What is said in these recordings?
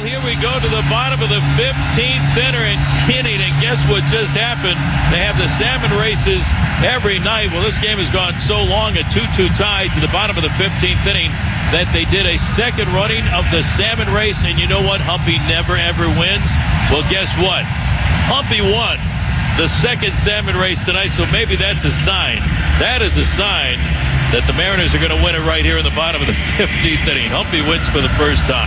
Here we go to the bottom of the 15th inning and hitting, and guess what just happened? They have the salmon races every night. Well, this game has gone so long, a 2-2 tie to the bottom of the 15th inning, that they did a second running of the salmon race, and you know what? Humpy never, ever wins. Well, guess what? Humpy won the second salmon race tonight, so maybe that's a sign. That is a sign that the Mariners are going to win it right here in the bottom of the 15th inning. Humpy wins for the first time.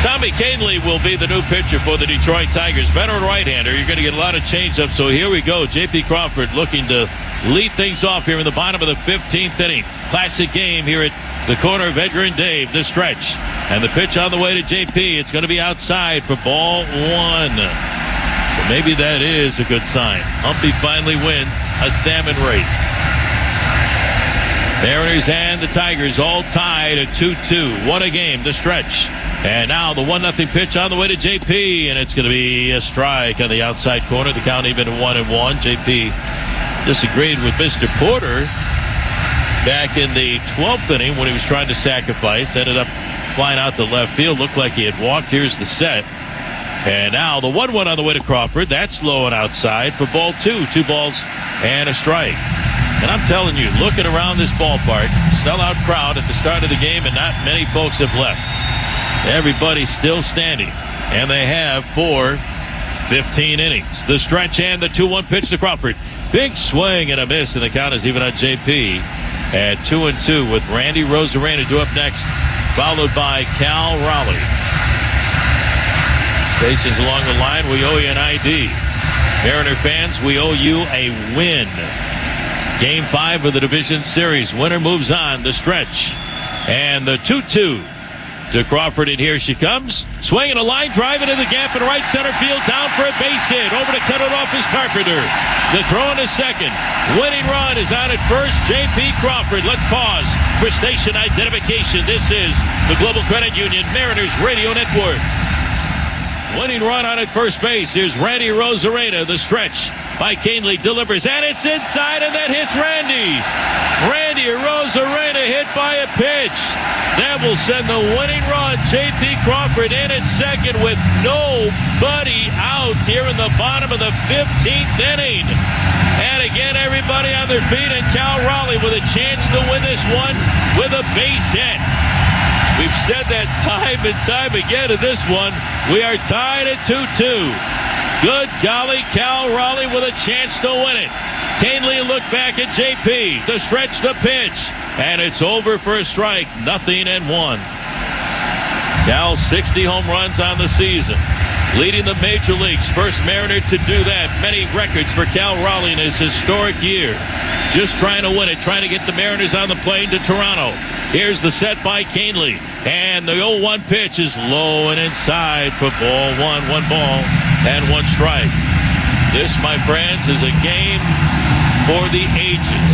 Tommy Canely will be the new pitcher for the Detroit Tigers. Veteran right-hander. You're going to get a lot of change-up. So here we go. J.P. Crawford looking to lead things off here in the bottom of the 15th inning. Classic game here at the corner of Edgar and Dave. The stretch. And the pitch on the way to J.P. It's going to be outside for ball one. So maybe that is a good sign. Humpy finally wins a salmon race. Mariners and the Tigers all tied at 2-2. One a game. The stretch. And now the 1-0 pitch on the way to JP, and it's going to be a strike on the outside corner. The count even 1-1. JP disagreed with Mr. Porter back in the 12th inning when he was trying to sacrifice. Ended up flying out to left field. Looked like he had walked. Here's the set. And now the 1-1 on the way to Crawford. That's low and outside for ball two. 2 balls and a strike. And I'm telling you, looking around this ballpark, sellout crowd at the start of the game, and not many folks have left. Everybody's still standing, and they have for 15 innings. The stretch and the 2-1 pitch to Crawford. Big swing and a miss, and the count is even on JP at 2-2 with Randy Rosarena due up next, followed by Cal Raleigh. Stations along the line, we owe you an ID. Mariner fans, we owe you a win. Game 5 of the Division Series. Winner moves on. The stretch and the 2-2. To Crawford, and here she comes. Swinging a line drive into the gap in right center field. Down for a base hit. Over to cut it off is Carpenter. The throw in a second. Winning run is out at first. J.P. Crawford. Let's pause for station identification. This is the Global Credit Union Mariners Radio Network. Winning run out at first base. Here's Randy Rosarena. The stretch by Canely delivers, and it's inside, and that hits Randy. Randy Rosarena hit by a pitch. That will send the winning run. J.P. Crawford in at second with nobody out here in the bottom of the 15th inning. And again, everybody on their feet, and Cal Raleigh with a chance to win this one with a base hit. We've said that time and time again in this one. We are tied at 2-2. Good golly, Cal Raleigh with a chance to win it. Canely look back at JP. The stretch, the pitch. And it's over for a strike. 0-1. Cal 60 home runs on the season. Leading the major leagues. First Mariner to do that. Many records for Cal Raleigh in his historic year. Just trying to win it. Trying to get the Mariners on the plane to Toronto. Here's the set by Canely. And the 0-1 pitch is low and inside for ball one. 1 ball and 1 strike. This, my friends, is a game for the ages.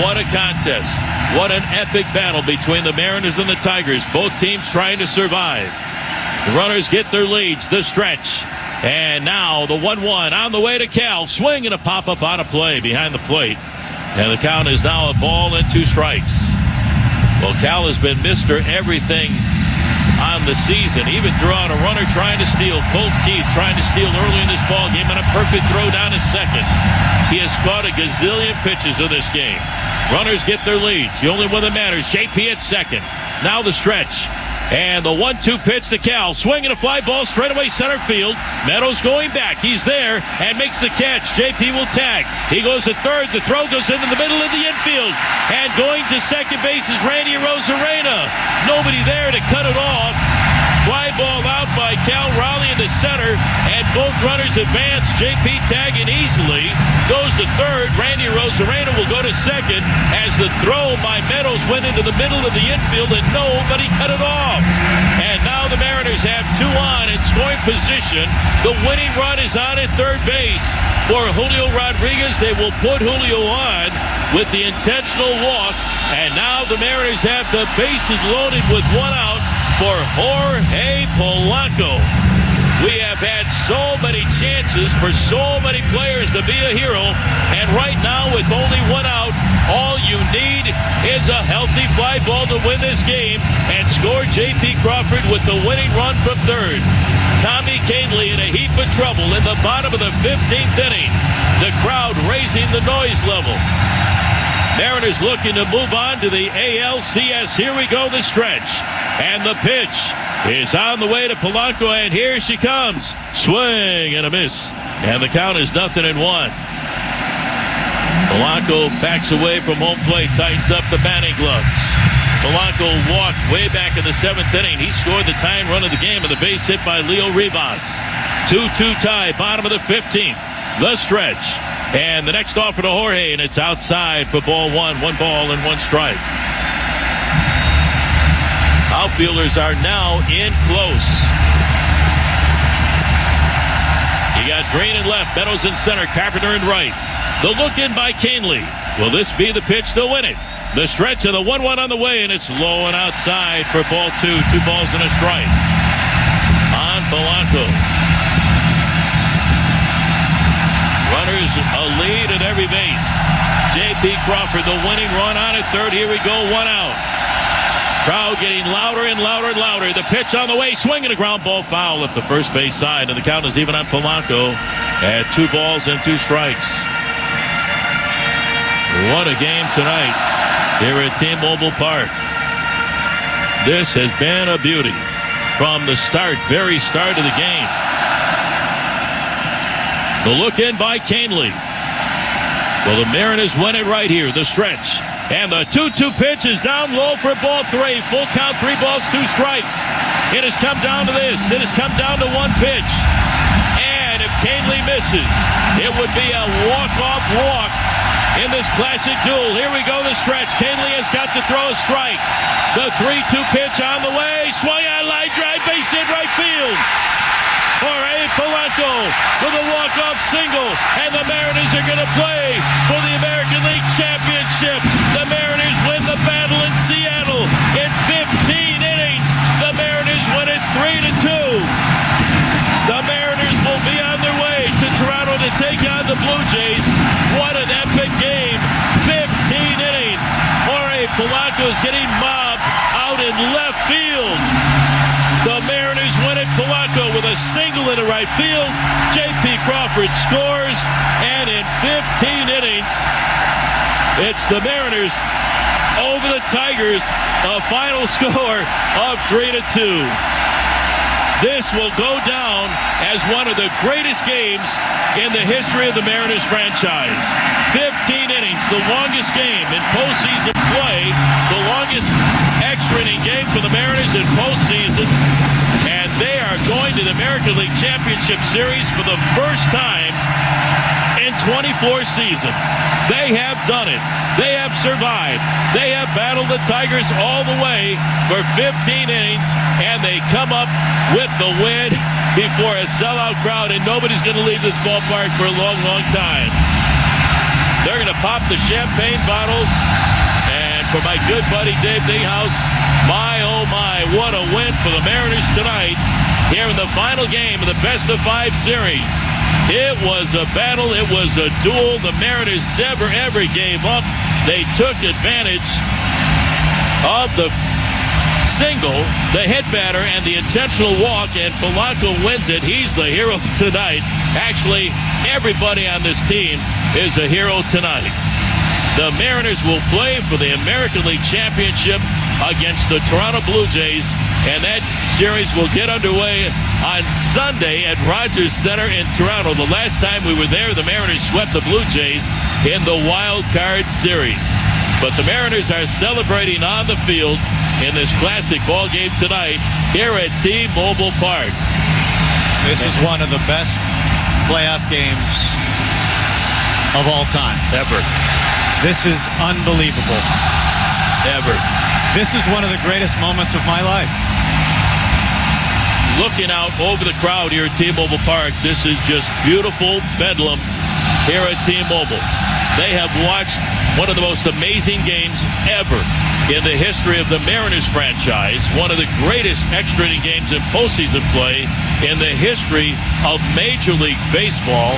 What a contest. What an epic battle between the Mariners and the Tigers. Both teams trying to survive. The runners get their leads. The stretch. And now the 1-1 on the way to Cal. Swing and a pop-up out of play behind the plate. And the count is now a ball and 2 strikes. Well, Cal has been Mr. Everything on the season. Even threw out a runner trying to steal. Colt Keith trying to steal early in this ball game and a perfect throw down to second. He has caught a gazillion pitches in this game. Runners get their leads. The only one that matters, JP at second. Now the stretch. And the 1-2 pitch to Cal. Swinging a fly ball straight away center field. Meadows going back. He's there and makes the catch. JP will tag. He goes to third. The throw goes into the middle of the infield. And going to second base is Randy Rosarena. Nobody there to cut it off. Fly ball out by Cal Raleigh into center, and both runners advance. JP tagging easily. Goes to third. Randy Rosarena will go to second as the throw by Meadows went into the middle of the infield, and nobody cut it off. And now the Mariners have 2 on in scoring position. The winning run is on at third base for Julio Rodriguez. They will put Julio on with the intentional walk, and now the Mariners have the bases loaded with 1 out for Jorge Polanco. We have had so many chances for so many players to be a hero, and right now with only one out, all you need is a healthy fly ball to win this game and score J.P. Crawford with the winning run from third. Tommy Canely in a heap of trouble in the bottom of the 15th inning. The crowd raising the noise level. Mariners looking to move on to the ALCS. Here we go, the stretch. And the pitch is on the way to Polanco, and here she comes. Swing and a miss. And the count is 0-1. Polanco backs away from home plate, tightens up the batting gloves. Polanco walked way back in the 7th inning. He scored the tying run of the game with a base hit by Leo Rivas. 2-2 tie, bottom of the 15th. The stretch. And the next offer to Jorge, and it's outside for ball one. 1 ball and 1 strike. Outfielders are now in close. You got Green in left, Meadows in center, Carpenter in right. The look in by Canely. Will this be the pitch to win it? The stretch of the 1-1 on the way, and it's low and outside for ball 2. 2 balls and a strike. On Polanco. Runners a lead at every base. J.P. Crawford, the winning run on at third. Here we go, 1 out. Crowd getting louder and louder and louder. The pitch on the way, swinging a ground ball foul up the first base side, and the count is even on Polanco at 2 balls and 2 strikes. What a game tonight here at T-Mobile Park. This has been a beauty from the start, very start of the game. The look in by Canely. Well, the Mariners win it right here, the stretch. And the 2-2 pitch is down low for ball 3. Full count, 3 balls, 2 strikes. It has come down to this. It has come down to 1 pitch. And if Canely misses, it would be a walk-off walk in this classic duel. Here we go, the stretch. Canely has got to throw a strike. The 3-2 pitch on the way. Swung on, line drive, base hit, right field. Jorge Polanco with a walk-off single, and the Mariners are going to play for the American League Championship. The Mariners win the battle in Seattle in 15 innings. The Mariners win it 3-2. The Mariners will be on their way to Toronto to take on the Blue Jays. What an epic game. 15 innings. Jorge Polanco is getting mobbed out in left field. The Mariners win it. Polanco with a single into right field. J.P. Crawford scores, and in 15 innings, it's the Mariners over the Tigers. A final score of 3-2. This will go down as one of the greatest games in the history of the Mariners franchise. 15 innings, the longest game in postseason play, the longest extra inning game for the Mariners in postseason. And they are going to the American League Championship Series for the first time in 24 seasons. They have done it. They have survived. They have battled the Tigers all the way for 15 innings, and they come up with the win before a sellout crowd, and nobody's going to leave this ballpark for a long, long time. They're going to pop the champagne bottles, and for my good buddy Dave Dinghouse, my, oh my, what a win for the Mariners tonight here in the final game of the best-of-5 series. It was a battle. It was a duel. The Mariners never, ever gave up. They took advantage of the single, the head batter, and the intentional walk, and Polanco wins it. He's the hero tonight. Actually, everybody on this team is a hero tonight. The Mariners will play for the American League Championship against the Toronto Blue Jays, and that series will get underway on Sunday at Rogers Center in Toronto. The last time we were there, the Mariners swept the Blue Jays in the Wild Card Series. But the Mariners are celebrating on the field in this classic ball game tonight here at T-Mobile Park. This is one of the best playoff games of all time. Ever. This is unbelievable. Ever. This is one of the greatest moments of my life. Looking out over the crowd here at T-Mobile Park, this is just beautiful bedlam here at T-Mobile. They have watched one of the most amazing games ever in the history of the Mariners franchise, one of the greatest extra inning games in postseason play in the history of Major League Baseball.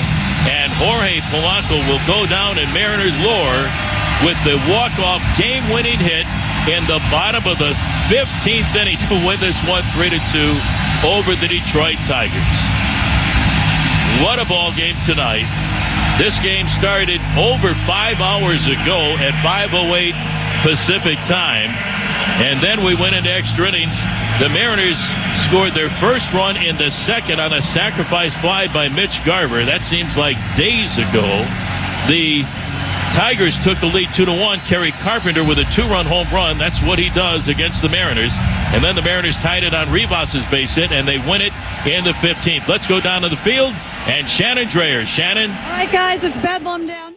And Jorge Polanco will go down in Mariners lore with the walk-off game-winning hit in the bottom of the 15th inning to win this one 3-2 over the Detroit Tigers. What a ball game tonight. This game started over 5 hours ago at 5:08 Pacific time, and then we went into extra innings. The Mariners scored their first run in the second on a sacrifice fly by Mitch Garver. That seems like days ago. The Tigers took the lead 2-1. Kerry Carpenter with a 2-run home run. That's what he does against the Mariners. And then the Mariners tied it on Rivas's base hit, and they win it in the 15th. Let's go down to the field and Shannon Dreyer. Shannon. All right, guys, it's bedlam down.